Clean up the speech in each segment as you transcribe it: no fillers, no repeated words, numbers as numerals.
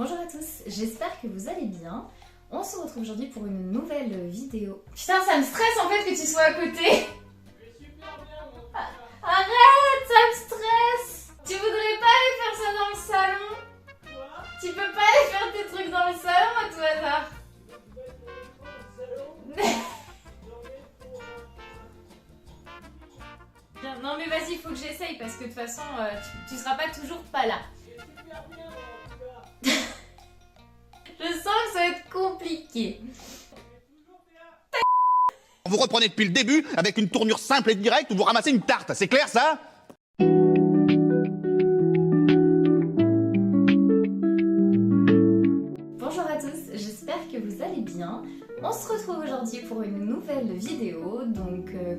Bonjour à tous, j'espère que vous allez bien. On se retrouve aujourd'hui pour une nouvelle vidéo. Putain, ça me stresse en fait que tu sois à côté. Arrête, ça me stresse. Tu voudrais pas aller faire ça dans le salon? Quoi? Tu peux pas aller faire tes trucs dans le salon à tout hasard? Non mais vas-y, il faut que j'essaye parce que de toute façon, tu seras pas toujours pas là. Je sens que ça va être compliqué. Vous reprenez depuis le début avec une tournure simple et directe où vous ramassez une tarte, c'est clair ça? Bonjour à tous, j'espère que vous allez bien. On se retrouve aujourd'hui pour une nouvelle vidéo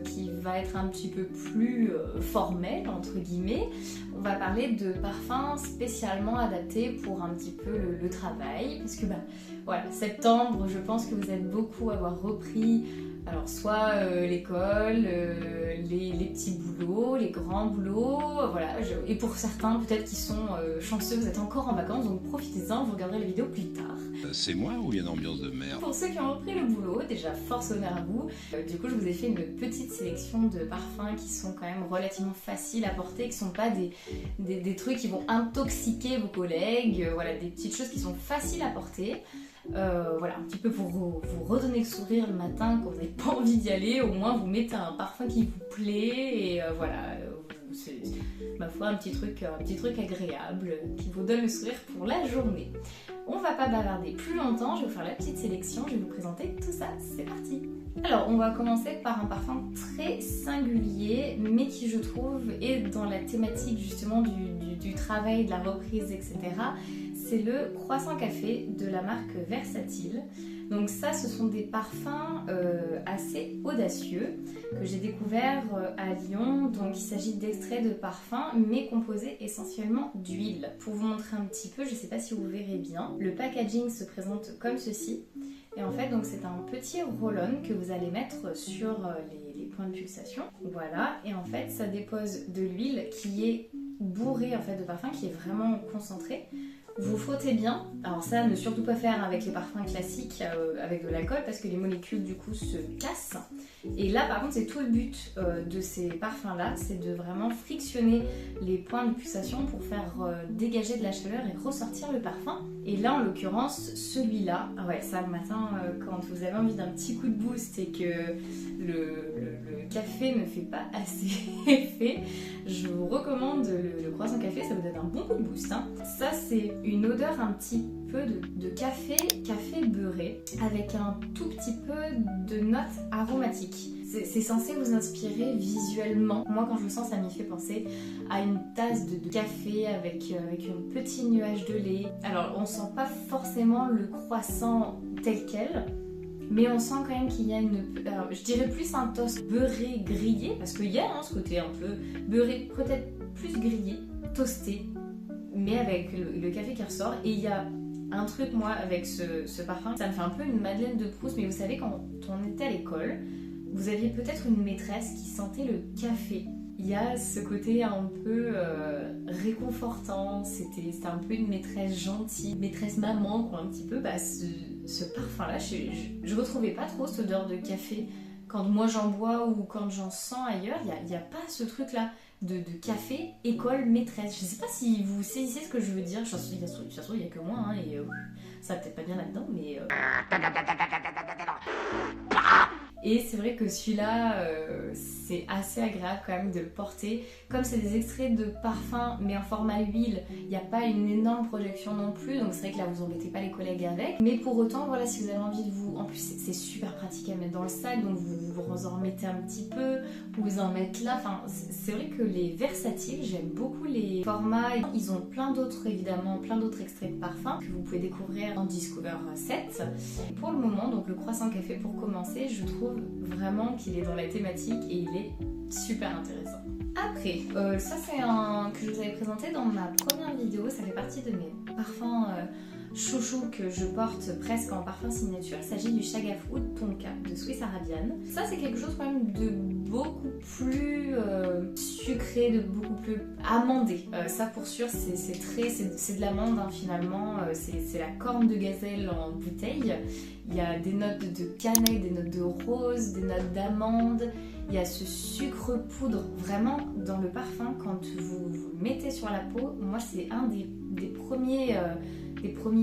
qui va être un petit peu plus formelle entre guillemets. On va parler de parfums spécialement adaptés pour un petit peu le travail parce que voilà, septembre, je pense que vous êtes beaucoup à avoir repris alors soit l'école, les petits boulots, les grands boulots, voilà. Et pour certains peut-être qui sont chanceux, vous êtes encore en vacances, donc profitez-en, vous regarderez la vidéo plus tard. C'est moi ou il y a une ambiance de merde? Pour ceux qui ont repris le boulot, déjà force honneur à vous. Du coup je vous ai fait une petite sélection de parfums qui sont quand même relativement faciles à porter, qui sont pas des trucs qui vont intoxiquer vos collègues, voilà, des petites choses qui sont faciles à porter. Voilà, un petit peu pour vous redonner le sourire le matin quand vous n'avez pas envie d'y aller, au moins vous mettez un parfum qui vous plaît et voilà, c'est ma foi un petit truc agréable qui vous donne le sourire pour la journée. On va pas bavarder plus longtemps, je vais vous faire la petite sélection, je vais vous présenter tout ça, c'est parti! Alors on va commencer par un parfum très singulier mais qui je trouve est dans la thématique justement du travail, de la reprise, etc. C'est le Croissant Café de la marque Versatile. Donc ça, ce sont des parfums assez audacieux que j'ai découvert à Lyon. Donc il s'agit d'extraits de parfums mais composés essentiellement d'huile. Pour vous montrer un petit peu, je ne sais pas si vous verrez bien, le packaging se présente comme ceci. Et en fait, donc c'est un petit roll-on que vous allez mettre sur les points de pulsation. Voilà, et en fait, ça dépose de l'huile qui est bourrée en fait de parfum, qui est vraiment concentré. Vous frottez bien, alors ça ne surtout pas faire avec les parfums classiques avec de l'alcool parce que les molécules du coup se cassent. Et là par contre c'est tout le but de ces parfums là, c'est de vraiment frictionner les points de pulsation pour faire dégager de la chaleur et ressortir le parfum. Et là en l'occurrence celui-là, ouais ça le matin quand vous avez envie d'un petit coup de boost et que le café ne fait pas assez effet, je vous recommande le Croissant Café, ça vous donne un bon coup de boost. Hein. Ça c'est une odeur un petit peu de café beurré avec un tout petit peu de notes aromatiques. C'est censé vous inspirer visuellement. Moi quand je le sens ça m'y fait penser à une tasse de café avec un petit nuage de lait. Alors on sent pas forcément le croissant tel quel, mais on sent quand même qu'il y a alors, je dirais plus un toast beurré grillé, parce qu'il y a ce côté un peu beurré, peut-être plus grillé, toasté, mais avec le café qui ressort. Et il y a un truc moi avec ce parfum, ça me fait un peu une Madeleine de Proust, mais vous savez quand on était à l'école, vous aviez peut-être une maîtresse qui sentait le café. Il y a ce côté un peu réconfortant, c'était un peu une maîtresse gentille, maîtresse maman quoi un petit peu. Ce parfum là, je retrouvais pas trop cette odeur de café quand moi j'en bois ou quand j'en sens ailleurs, il y a pas ce truc là de café école maîtresse. Je sais pas si vous saisissez ce que je veux dire, je suis sûr il y a que moi hein, et ça va peut-être pas bien là-dedans mais... Et c'est vrai que celui-là, c'est assez agréable quand même de le porter. Comme c'est des extraits de parfum, mais en format huile, il n'y a pas une énorme projection non plus. Donc c'est vrai que là, vous embêtez pas les collègues avec. Mais pour autant, voilà, si vous avez envie de vous... En plus, c'est super pratique à mettre dans le sac. Donc vous en remettez un petit peu, vous en mettez là. Enfin, c'est vrai que les Versatiles, j'aime beaucoup les formats. Ils ont plein d'autres, évidemment, plein d'autres extraits de parfum que vous pouvez découvrir en Discover 7. Et pour le moment, donc le Croissant Café, pour commencer, je trouve vraiment qu'il est dans la thématique et il est super intéressant. Après, ça c'est un que je vous avais présenté dans ma première vidéo, ça fait partie de mes parfums chouchou que je porte presque en parfum signature. Il s'agit du Shagaf Oud Tonka de Swiss Arabian. Ça c'est quelque chose quand même de beaucoup plus sucré, de beaucoup plus amandé. Ça pour sûr c'est de l'amande hein, finalement, c'est la corne de gazelle en bouteille. Il y a des notes de cannelle, des notes de rose, des notes d'amande. Il y a ce sucre poudre, vraiment dans le parfum, quand vous le mettez sur la peau, moi c'est un des premiers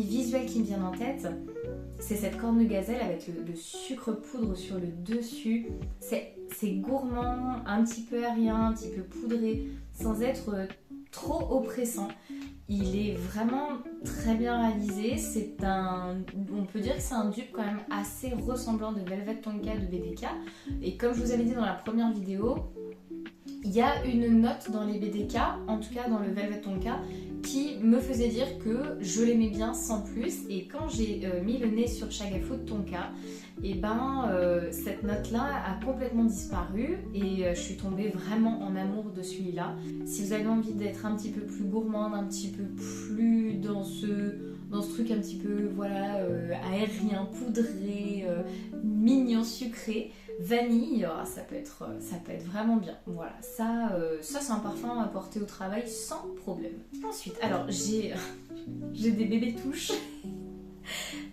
visuels qui me viennent en tête. C'est cette corne de gazelle avec le sucre poudre sur le dessus. C'est gourmand, un petit peu aérien, un petit peu poudré, sans être trop oppressant. Il est vraiment très bien réalisé. On peut dire que c'est un dupe quand même assez ressemblant de Velvet Tonka de BDK. Et comme je vous avais dit dans la première vidéo, il y a une note dans les BDK, en tout cas dans le Velvet Tonka, qui me faisait dire que je l'aimais bien sans plus. Et quand j'ai mis le nez sur Shagaf Oud Tonka, et cette note-là a complètement disparu et je suis tombée vraiment en amour de celui-là. Si vous avez envie d'être un petit peu plus gourmande, un petit peu plus dans ce truc un petit peu aérien, poudré, mignon, sucré, vanille, ça peut être vraiment bien. Voilà, ça c'est un parfum à porter au travail sans problème. Ensuite, alors j'ai des bébés touches.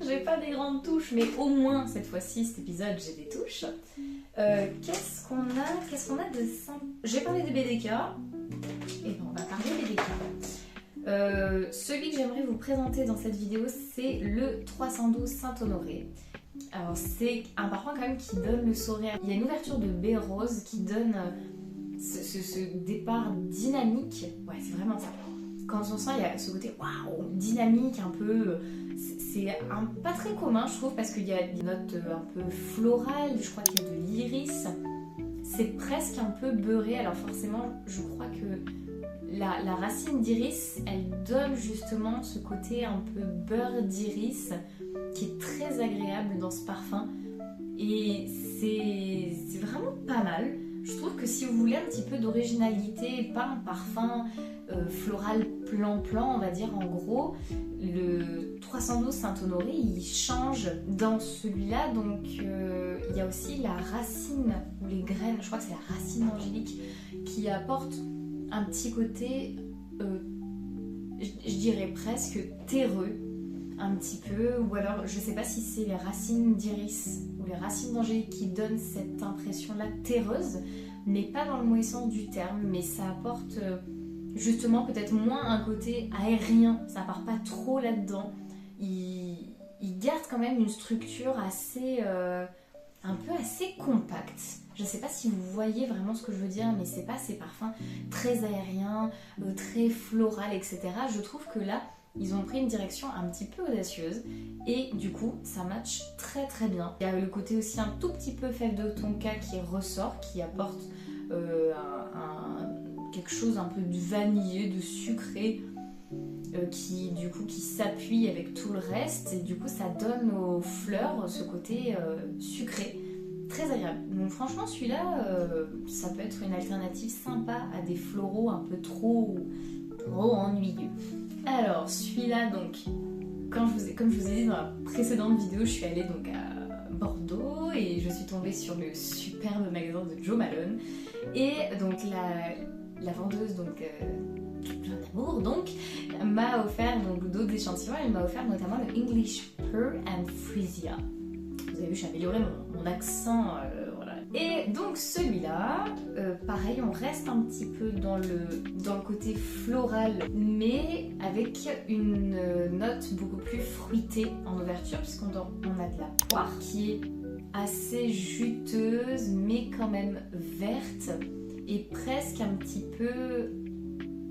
J'ai pas des grandes touches, mais au moins cette fois-ci, cet épisode, j'ai des touches. Qu'est-ce qu'on a de simple? J'ai parlé des BDK, et ben on va parler des BDK. Celui que j'aimerais vous présenter dans cette vidéo, c'est le 312 Saint-Honoré. Alors c'est un parfum quand même qui donne le sourire. Il y a une ouverture de baie rose qui donne ce départ dynamique. Ouais, c'est vraiment ça. Quand on sent, il y a ce côté waouh, dynamique, un peu. C'est pas très commun, je trouve, parce qu'il y a des notes un peu florales, je crois qu'il y a de l'iris. C'est presque un peu beurré, alors forcément, je crois que la racine d'iris, elle donne justement ce côté un peu beurre d'iris qui est très agréable dans ce parfum. Et c'est vraiment pas mal. Je trouve que si vous voulez un petit peu d'originalité, pas un parfum floral plan-plan, on va dire en gros, le 312 Saint-Honoré, il change dans celui-là. Donc il y a aussi la racine ou les graines, je crois que c'est la racine angélique, qui apporte un petit côté, je dirais presque terreux, un petit peu, ou alors je sais pas si c'est les racines d'iris ou les racines d'angélique qui donnent cette impression-là terreuse, mais pas dans le mauvais sens du terme, mais ça apporte justement peut-être moins un côté aérien, ça part pas trop là-dedans. Il garde quand même une structure assez, un peu assez compacte. Je sais pas si vous voyez vraiment ce que je veux dire, mais c'est pas ces parfums très aériens, très floral, etc. Je trouve que là, ils ont pris une direction un petit peu audacieuse et du coup ça match très très bien. Il y a le côté aussi un tout petit peu fève de tonka qui ressort, qui apporte quelque chose un peu de vanillé, de sucré, qui du coup qui s'appuie avec tout le reste et du coup ça donne aux fleurs ce côté sucré, très agréable. Donc franchement celui-là ça peut être une alternative sympa à des floraux un peu trop ennuyeux. Alors celui-là donc, comme je vous ai dit dans la précédente vidéo, je suis allée donc à Bordeaux et je suis tombée sur le superbe magasin de Jo Malone et donc la vendeuse donc plein d'amour donc m'a offert donc d'autres échantillons. Elle m'a offert notamment le English Pearl and Frisia. Vous avez vu, j'ai amélioré mon accent, voilà. Et donc celui-là, pareil, on reste un petit peu dans le côté floral, mais avec une note beaucoup plus fruitée en ouverture, puisqu'on a de la poire qui est assez juteuse, mais quand même verte, et presque un petit peu,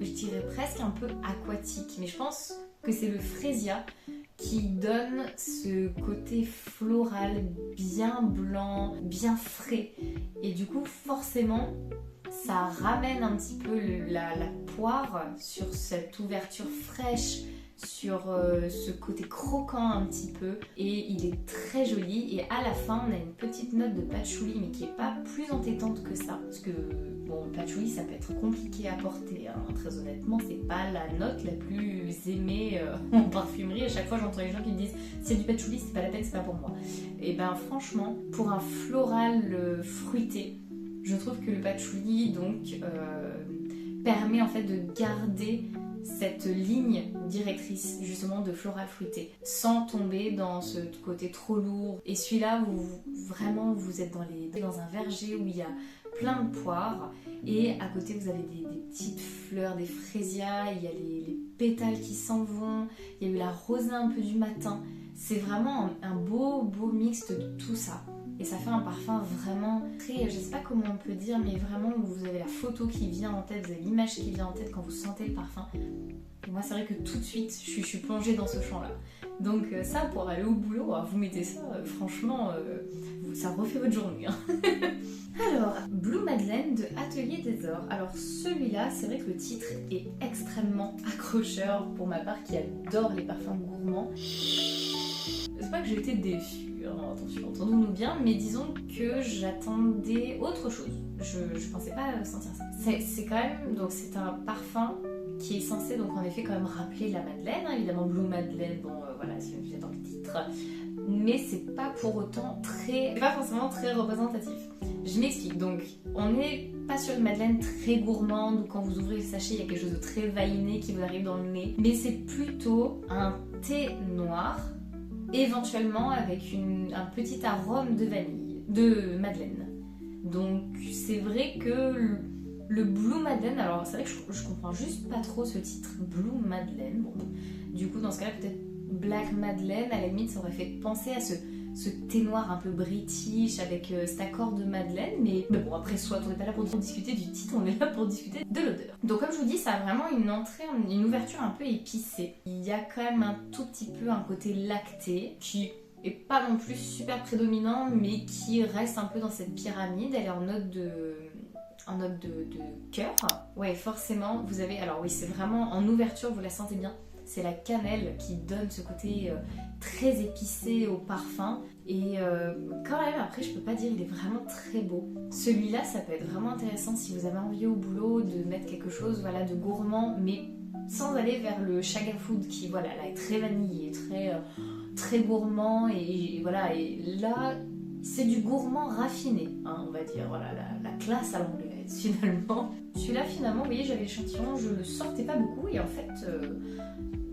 je dirais presque un peu aquatique. Mais je pense que c'est le Fresia qui donne ce côté floral bien blanc, bien frais. Et du coup, forcément, ça ramène un petit peu la poire sur cette ouverture fraîche, sur ce côté croquant un petit peu, et il est très joli. Et à la fin on a une petite note de patchouli, mais qui est pas plus entêtante que ça, parce que bon, le patchouli ça peut être compliqué à porter, hein. Très honnêtement c'est pas la note la plus aimée en parfumerie. À chaque fois j'entends les gens qui me disent s'il y a du patchouli c'est pas la peine, c'est pas pour moi. Et ben franchement pour un floral fruité, je trouve que le patchouli donc permet en fait de garder cette ligne directrice justement de floral fruité sans tomber dans ce côté trop lourd. Et celui-là, vous êtes dans un verger où il y a plein de poires, et à côté vous avez des petites fleurs, des fraisias, il y a les pétales qui s'en vont, il y a eu la rosée un peu du matin. C'est vraiment un beau mix de tout ça. Et ça fait un parfum vraiment très, je sais pas comment on peut dire, mais vraiment où vous avez la photo qui vient en tête, vous avez l'image qui vient en tête quand vous sentez le parfum. Et moi c'est vrai que tout de suite je suis plongée dans ce champ-là. Donc ça, pour aller au boulot, vous mettez ça, franchement, ça refait votre journée. Hein. Alors, Blue Madeleine de Atelier des Ors. Alors celui-là, c'est vrai que le titre est extrêmement accrocheur pour ma part qui adore les parfums gourmands. C'est pas que j'ai été déçue. Attention, entendons-nous bien, mais disons que j'attendais autre chose. Je pensais pas sentir ça. C'est quand même, donc c'est un parfum qui est censé donc en effet quand même rappeler la Madeleine, hein, évidemment Blue Madeleine, bon voilà, si vous êtes dans le titre, mais c'est pas pour autant pas forcément très représentatif. Je m'explique, donc on n'est pas sur une Madeleine très gourmande où quand vous ouvrez le sachet il y a quelque chose de très vainé qui vous arrive dans le nez, mais c'est plutôt un thé noir, éventuellement avec un petit arôme de vanille, de Madeleine. Donc c'est vrai que le Blue Madeleine, alors c'est vrai que je comprends juste pas trop ce titre, Blue Madeleine. Bon, du coup dans ce cas-là peut-être Black Madeleine, à la limite ça aurait fait penser à ce thé noir un peu british avec cet accord de Madeleine, mais bon après soit on n'est pas là pour discuter du titre, on est là pour discuter de l'odeur. Donc comme je vous dis, ça a vraiment une ouverture un peu épicée. Il y a quand même un tout petit peu un côté lacté qui est pas non plus super prédominant, mais qui reste un peu dans cette pyramide. Elle est en note de cœur. Ouais, forcément vous avez, alors oui c'est vraiment en ouverture, vous la sentez bien. C'est la cannelle qui donne ce côté très épicé au parfum. Et quand même, après, je peux pas dire, il est vraiment très beau. Celui-là, ça peut être vraiment intéressant si vous avez envie au boulot de mettre quelque chose de gourmand, mais sans aller vers le Chaga Food qui, voilà, là, est très vanillé, très gourmand. Et voilà, et là, c'est du gourmand raffiné, hein, on va dire. Voilà, la classe à l'anglaise, finalement. Celui-là, finalement, vous voyez, j'avais l'échantillon, je le sortais pas beaucoup, et en fait...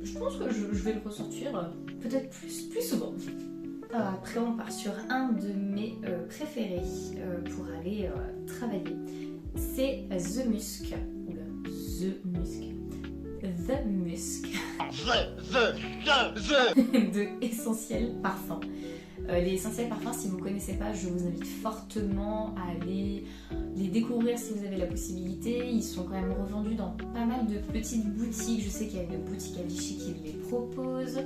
je pense que je vais le ressortir peut-être plus souvent. Après on part sur un de mes préférés pour aller travailler. C'est The Musk. Oula, The Musk. De Essentiel Parfum. Les Essentiels Parfums, si vous ne connaissez pas, je vous invite fortement à aller les découvrir si vous avez la possibilité. Ils sont quand même revendus dans pas mal de petites boutiques. Je sais qu'il y a une boutique à Vichy qui les propose,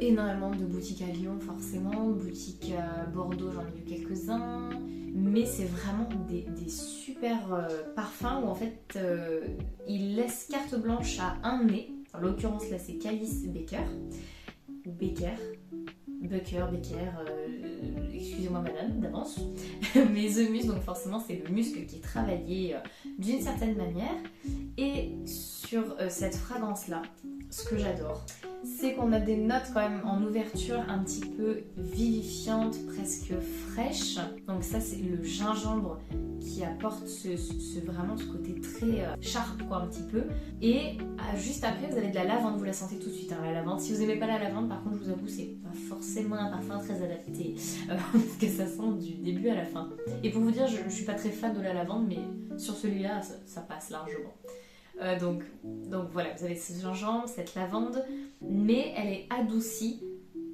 énormément de boutiques à Lyon forcément, boutiques à Bordeaux, j'en ai vu quelques-uns. Mais c'est vraiment des super parfums où en fait ils laissent carte blanche à un nez. En l'occurrence là c'est Calice Becker ou Becker, excusez-moi madame d'avance, mais The Musk, donc forcément c'est le musc qui est travaillé d'une certaine manière. Et sur cette fragrance là, ce que j'adore, c'est qu'on a des notes quand même en ouverture un petit peu vivifiantes, presque fraîches. Donc ça c'est le gingembre qui apporte vraiment ce côté très sharp quoi un petit peu. Et juste après vous avez de la lavande, vous la sentez tout de suite hein, la lavande. Si vous n'aimez pas la lavande par contre je vous avoue c'est pas forcément un parfum très adapté parce que ça sent du début à la fin. Et pour vous dire je suis pas très fan de la lavande mais sur celui-là ça passe largement. Donc voilà, vous avez ce gingembre, cette lavande, mais elle est adoucie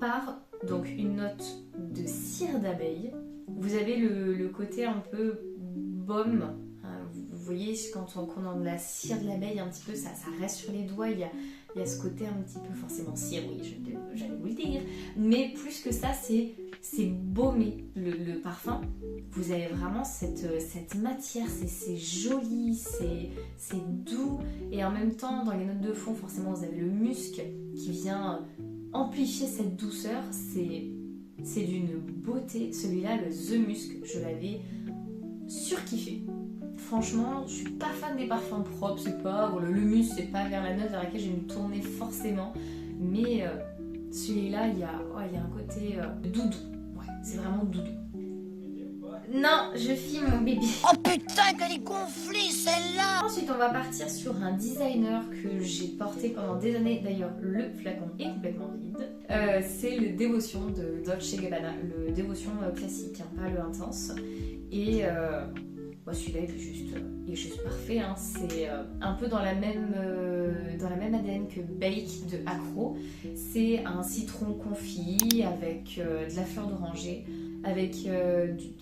par donc une note de cire d'abeille. Vous avez le côté un peu baume, hein, vous voyez quand on a de la cire de l'abeille un petit peu, ça reste sur les doigts, il y a ce côté un petit peu forcément cire, oui, j'allais vous le dire, mais plus que ça c'est c'est baumé le parfum. Vous avez vraiment cette matière, c'est joli, c'est doux. Et en même temps, dans les notes de fond, forcément, vous avez le musc qui vient amplifier cette douceur. C'est d'une beauté. Celui-là, le The Musk, je l'avais surkiffé. Franchement, je suis pas fan des parfums propres, c'est pas... le musc, c'est pas vers la note vers laquelle je vais me tourner forcément. Mais celui-là, il y a un côté doudou. Ouais, c'est vraiment doudou. Non, je filme mon bébé. Oh putain, qu'elle est gonflée celle-là! Ensuite, on va partir sur un designer que j'ai porté pendant des années. D'ailleurs, le flacon est complètement vide. C'est le Dévotion de Dolce & Gabbana. Le Dévotion classique, hein, pas le intense. Et celui-là, il est juste parfait. Hein. C'est un peu dans la même ADN que Bake de Acro. C'est un citron confit avec de la fleur d'oranger, avec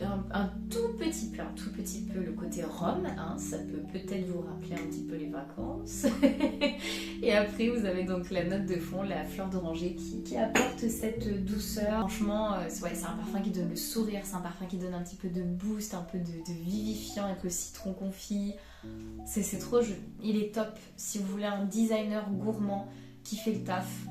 un tout petit peu le côté rhum, hein, ça peut peut-être vous rappeler un petit peu les vacances. Et après vous avez donc la note de fond, la fleur d'oranger qui apporte cette douceur. Franchement, c'est un parfum qui donne le sourire, c'est un parfum qui donne un petit peu de boost, un peu de vivifiant avec le citron confit. C'est trop joli, il est top. Si vous voulez un designer gourmand qui fait le taf,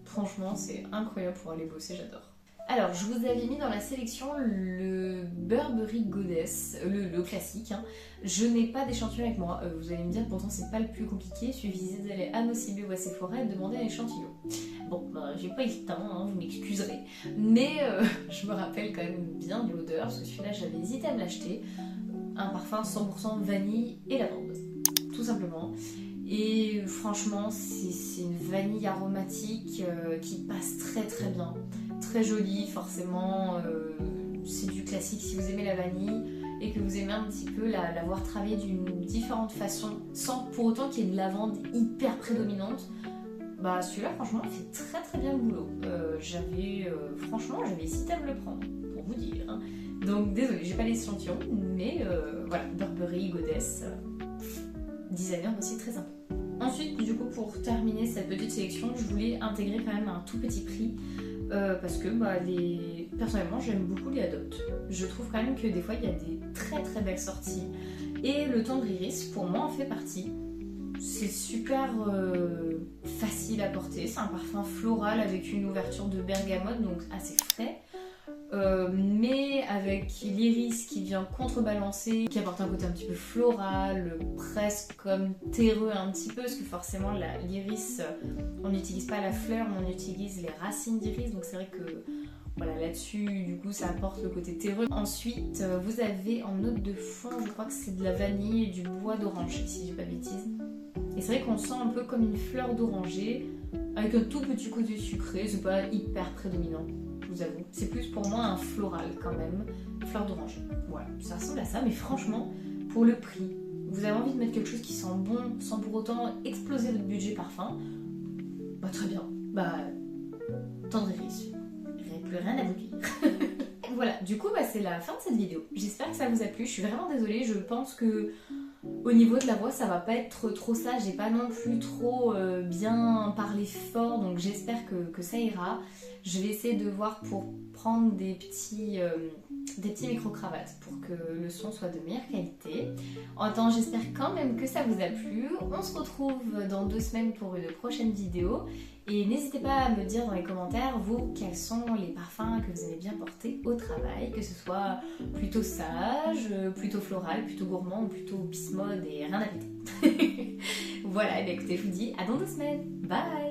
franchement c'est incroyable pour aller bosser, j'adore. Alors, je vous avais mis dans la sélection le Burberry Goddess, le classique. Hein. Je n'ai pas d'échantillon avec moi. Vous allez me dire, pourtant, c'est pas le plus compliqué. Il suffisait d'aller à Nocibé ou à Sephora et de demander un échantillon. Bon, j'ai pas eu le temps, hein, vous m'excuserez. Mais je me rappelle quand même bien de l'odeur, parce que celui-là, j'avais hésité à me l'acheter. Un parfum 100% vanille et lavande, tout simplement. Et franchement, c'est une vanille aromatique qui passe très très bien. Très jolie, forcément, c'est du classique. Si vous aimez la vanille et que vous aimez un petit peu la voir travailler d'une différente façon, sans pour autant qu'il y ait une lavande hyper prédominante, bah celui-là, franchement, il fait très très bien le boulot. Franchement, j'avais hésité à me le prendre, pour vous dire. Hein. Donc, désolée, j'ai pas l'échantillon, mais voilà, Burberry Goddess, designer aussi très sympa. Ensuite, du coup, pour terminer cette petite sélection, je voulais intégrer quand même un tout petit prix. Parce que personnellement j'aime beaucoup les adoptes. Je trouve quand même que des fois il y a des très très belles sorties et le Tendre Iris pour moi en fait partie. C'est super facile à porter, c'est un parfum floral avec une ouverture de bergamote donc assez frais. Mais avec l'iris qui vient contrebalancer, qui apporte un côté un petit peu floral, presque comme terreux un petit peu, parce que forcément l'iris, on n'utilise pas la fleur, mais on utilise les racines d'iris, donc c'est vrai que voilà, là-dessus, du coup, ça apporte le côté terreux. Ensuite, vous avez en note de fond, je crois que c'est de la vanille et du bois d'oranger, si je dis pas de bêtises. Et c'est vrai qu'on sent un peu comme une fleur d'oranger, avec un tout petit côté sucré, c'est pas hyper prédominant. Je vous avoue, c'est plus pour moi un floral quand même, fleur d'oranger. Voilà, ça ressemble à ça, mais franchement, pour le prix, vous avez envie de mettre quelque chose qui sent bon, sans pour autant exploser votre budget parfum, bah très bien, Tendre Iris, j'avais plus rien à vous dire. Voilà, du coup, c'est la fin de cette vidéo. J'espère que ça vous a plu, je suis vraiment désolée, je pense que au niveau de la voix, ça va pas être trop ça, j'ai pas non plus trop bien parlé fort, donc j'espère que ça ira. Je vais essayer de voir pour prendre des petits micro-cravates pour que le son soit de meilleure qualité. En attendant, j'espère quand même que ça vous a plu. On se retrouve dans 2 semaines pour une prochaine vidéo. Et n'hésitez pas à me dire dans les commentaires, vous, quels sont les parfums que vous aimez bien porter au travail, que ce soit plutôt sage, plutôt floral, plutôt gourmand ou plutôt bismode et rien à péter. Voilà, et bien écoutez, je vous dis à dans 2 semaines. Bye!